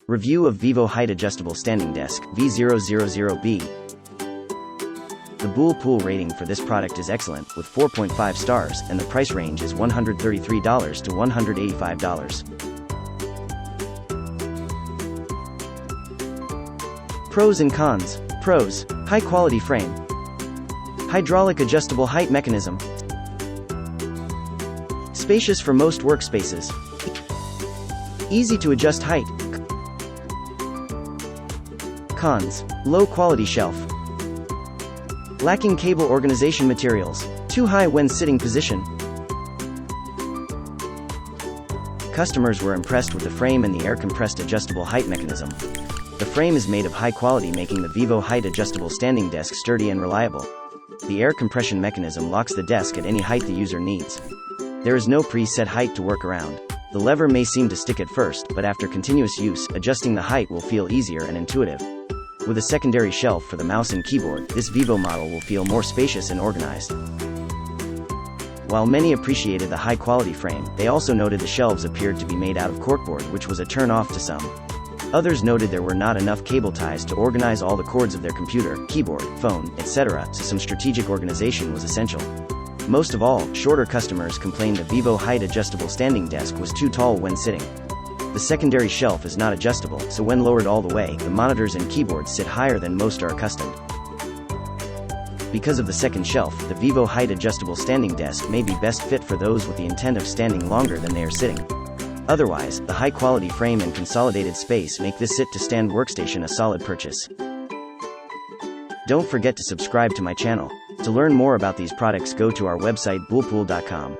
Review of VIVO Height Adjustable Standing Desk, V000B. The Bool Pool rating for this product is excellent, with 4.5 stars, and the price range is $133 to $185. Pros and cons. Pros: high quality frame, hydraulic adjustable height mechanism, spacious for most workspaces, easy to adjust height. Cons: low quality shelf, lacking cable organization materials, too high when sitting position. Customers were impressed with the frame and the air-compressed adjustable height mechanism. The frame is made of high quality, making the VIVO Height Adjustable Standing Desk sturdy and reliable. The air compression mechanism locks the desk at any height the user needs. There is no pre-set height to work around. The lever may seem to stick at first, but after continuous use, adjusting the height will feel easier and intuitive. With a secondary shelf for the mouse and keyboard, this VIVO model will feel more spacious and organized. While many appreciated the high-quality frame, they also noted the shelves appeared to be made out of corkboard, which was a turn-off to some. Others noted there were not enough cable ties to organize all the cords of their computer, keyboard, phone, etc., so some strategic organization was essential. Most of all, shorter customers complained the VIVO Height Adjustable Standing Desk was too tall when sitting. The secondary shelf is not adjustable, so when lowered all the way, the monitors and keyboards sit higher than most are accustomed. Because of the second shelf, the VIVO Height Adjustable Standing Desk may be best fit for those with the intent of standing longer than they are sitting. Otherwise, the high-quality frame and consolidated space make this sit-to-stand workstation a solid purchase. Don't forget to subscribe to my channel. To learn more about these products, go to our website boolpool.com.